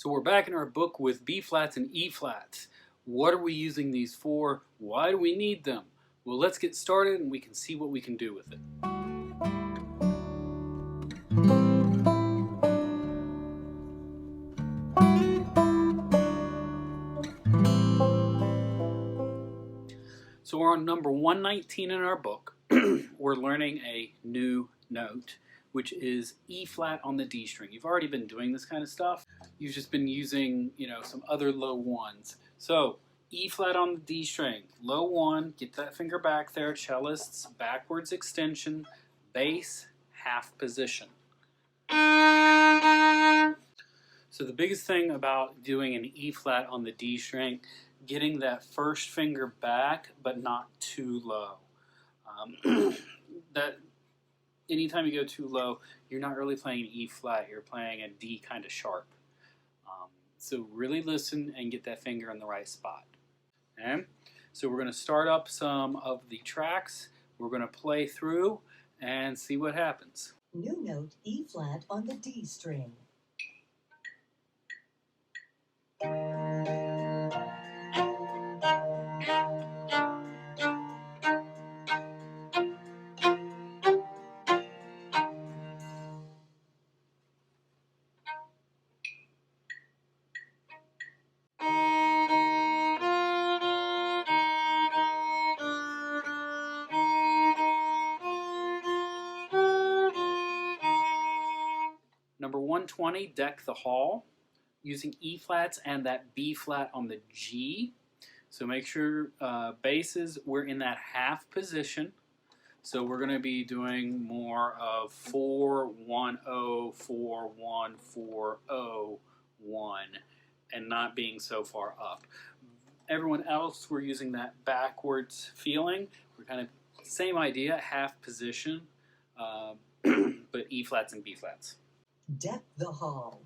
So we're back in our book with B flats and E flats. What are we using these for? Why do we need them? Well, let's get started and we can see what we can do with it. So we're on number 119 in our book. We're learning a new note, which is E flat on the D string. You've already been doing this kind of stuff. You've just been using, some other low ones. So E flat on the D string, low one, get that finger back there, cellists, backwards extension, bass, half position. So the biggest thing about doing an E flat on the D string, getting that first finger back, but not too low. That anytime you go too low, you're not really playing an E flat, you're playing a D kind of sharp. So really listen and get that finger in the right spot. Okay? So we're going to start up some of the tracks. We're going to play through and see what happens. New note E flat on the D string. Number 120, Deck the Hall, using E flats and that B flat on the G. So make sure basses, we're in that half position. So we're going to be doing more of 4, 1, 0, 4, 1, 4, 0, 1, and not being so far up. Everyone else, we're using that backwards feeling. We're kind of same idea, half position, but E flats and B flats. Deck the hall.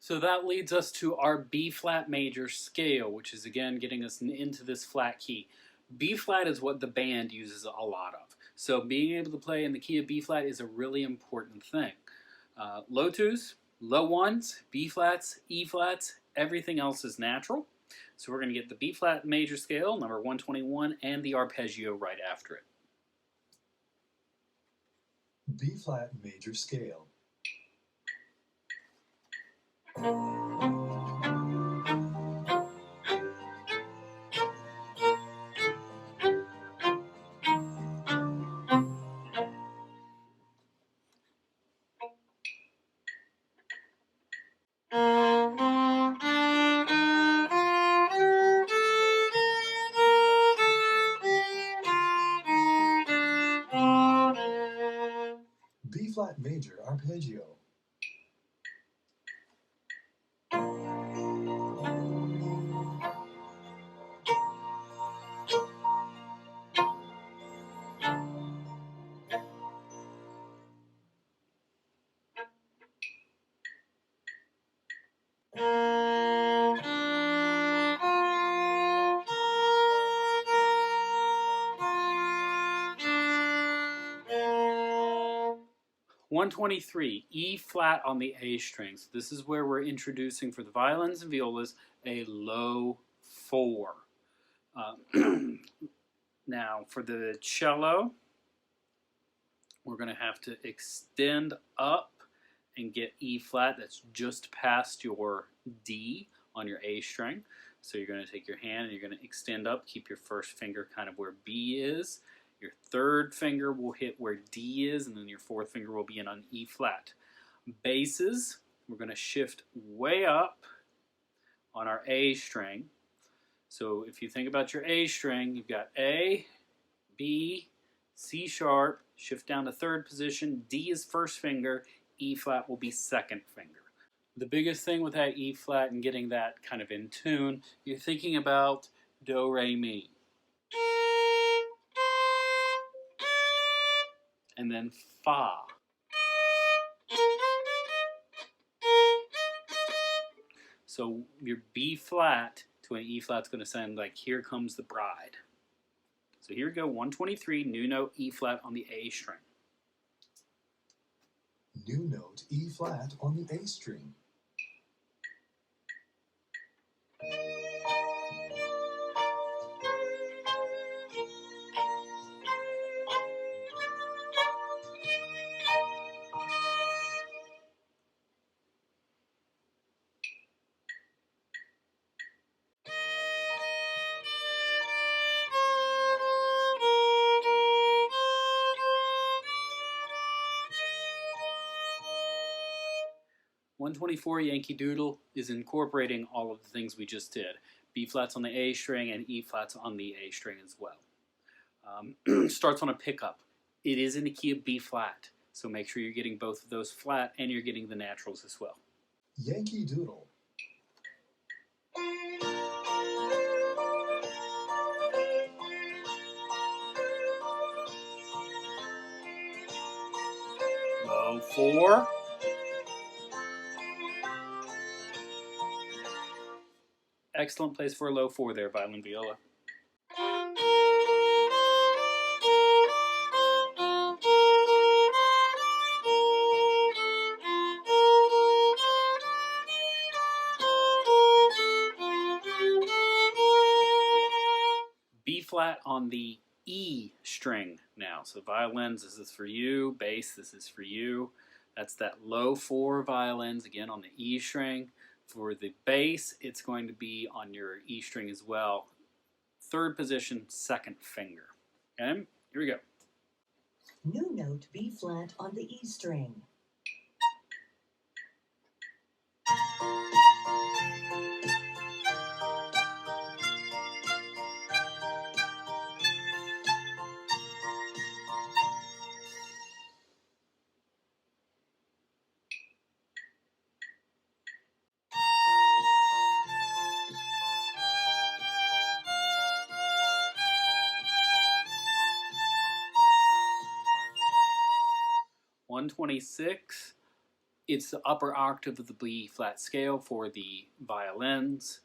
So that leads us to our B flat major scale, which is again getting us into this flat key. B flat is what the band uses a lot of. So being able to play in the key of B flat is a really important thing. Low twos, low ones, B flats, E flats, everything else is natural. So we're going to get the B flat major scale, number 121, and the arpeggio right after it. B flat major scale. B flat major arpeggio. (123) E flat on the A string. So this is where we're introducing for the violins and violas a low 4. Now for the cello, we're going to have to extend up and get E flat. That's just past your D on your A string. So you're going to take your hand and you're going to extend up, keep your first finger kind of where B is. Your third finger will hit where D is, and then your fourth finger will be in on E flat. Basses, we're going to shift way up on our A string. So if you think about your A string, you've got A, B, C sharp, shift down to third position, D is first finger, E flat will be second finger. The biggest thing with that E flat and getting that kind of in tune, you're thinking about do, re, mi. And then fa. So your B flat to an E flat is going to sound like Here Comes the Bride. So here we go, 123, new note E flat on the A string. New note E flat on the A string. .124 Yankee Doodle is incorporating all of the things we just did. B flats on the A string and E flats on the A string as well. Starts on a pickup. It is in the key of B flat, so make sure you're getting both of those flat and you're getting the naturals as well. Yankee Doodle. Low 4. Excellent place for a low 4 there, violin viola. B flat on the E string now. So violins, this is for you. Bass, this is for you. That's that low 4 violins, again on the E string. For the bass, it's going to be on your E string as well. Third position, second finger. Okay, here we go. New note B flat on the E string. .126, it's the upper octave of the B flat scale for the violins.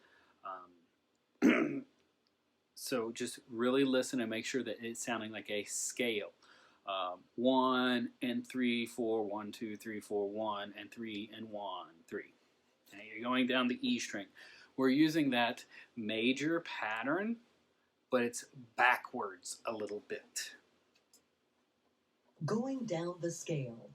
So just really listen and make sure that it's sounding like a scale. 1 and 3, 4, 1, 2, 3, 4, 1, and 3 and 1, 3. Okay, you're going down the E string. We're using that major pattern, but it's backwards a little bit. Going down the scale.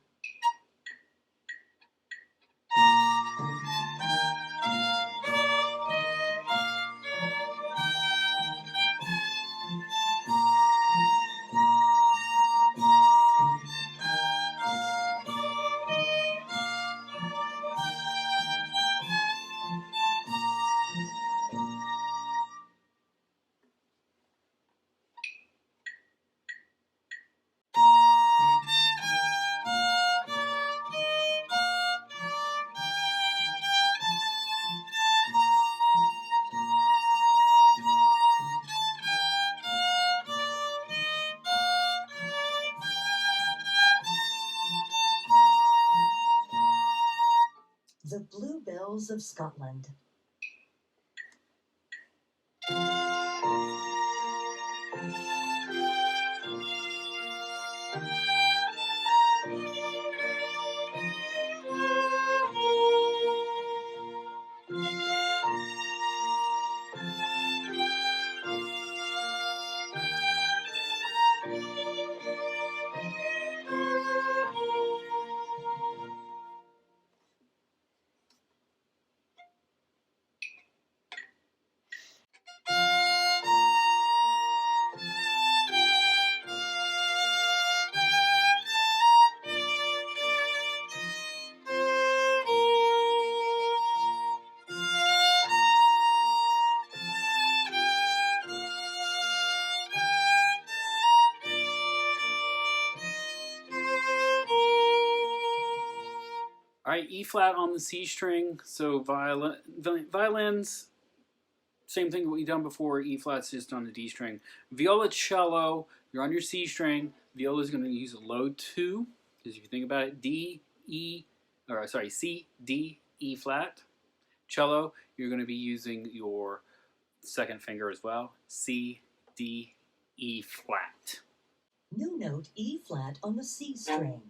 The Bluebells of Scotland. All right, E flat on the C string. So violins, same thing that we've done before. E flat's just on the D string. Violoncello, you're on your C string. Viola is going to use a low 2, because if you think about it, C, D, E flat. Cello, you're going to be using your second finger as well. C, D, E flat. New note E flat on the C string.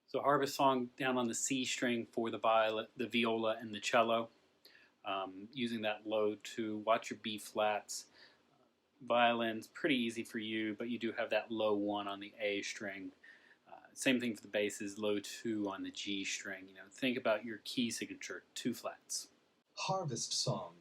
So harvest song down on the C string for the viola, and the cello. Using that low 2. Watch your B flats. Violins, pretty easy for you, but you do have that low 1 on the A string. Same thing for the basses, low 2 on the G string. You know, think about your key signature, 2 flats. Harvest song.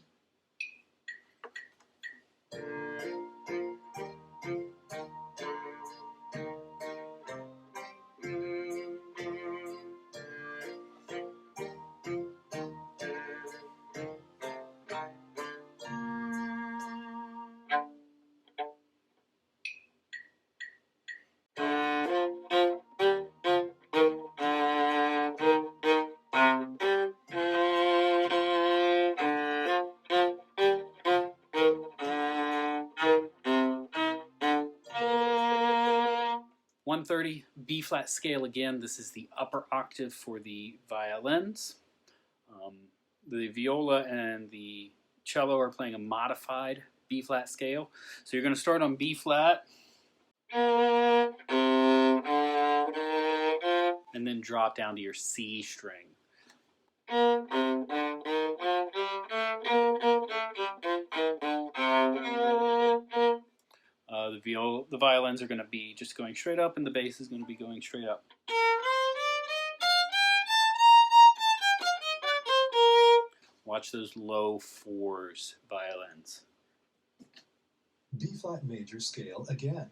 .130 B flat scale again. This is the upper octave for the violins. The viola and the cello are playing a modified B flat scale. So you're going to start on B flat and then drop down to your C string. The violins are going to be just going straight up, and the bass is going to be going straight up. Watch those low 4s violins. B flat major scale again.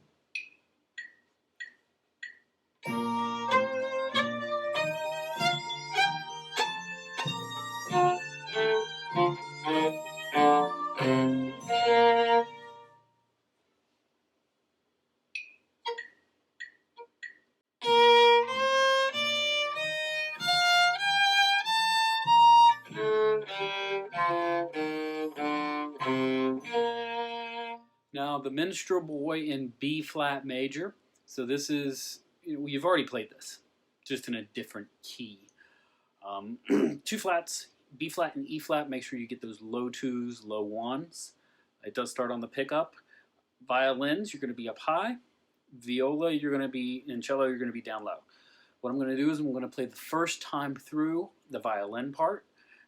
Now the Minstrel Boy in B flat major. So this is, you've already played this, just in a different key. 2 flats, B flat and E flat. Make sure you get those low 2s, low 1s. It does start on the pickup. Violins, you're going to be up high. Viola, you're going to be, and cello, you're going to be down low. What I'm going to do is I'm going to play the first time through the violin part,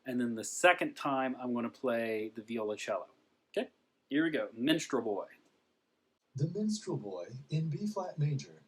and then the second time I'm going to play the violoncello. Okay, here we go. Minstrel Boy. The Minstrel Boy in B flat major.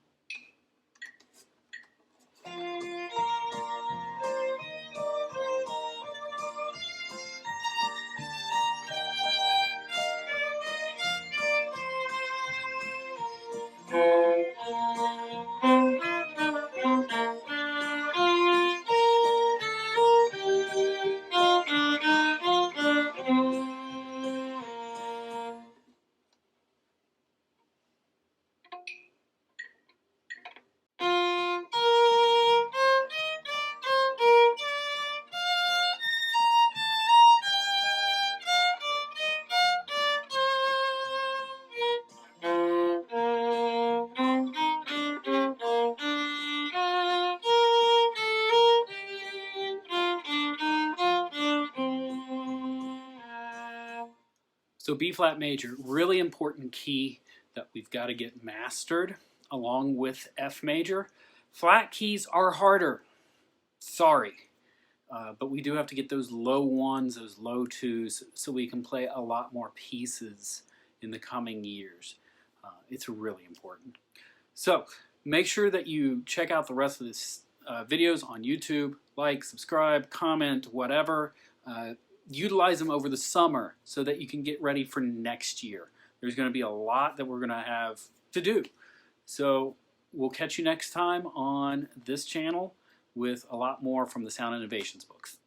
So B flat major, really important key that we've got to get mastered along with F major. Flat keys are harder. Sorry. But we do have to get those low 1s, those low 2s, so we can play a lot more pieces in the coming years. It's really important. So make sure that you check out the rest of this videos on YouTube. Like, subscribe, comment, whatever. Utilize them over the summer so that you can get ready for next year. There's going to be a lot that we're going to have to do. So we'll catch you next time on this channel with a lot more from the Sound Innovations books.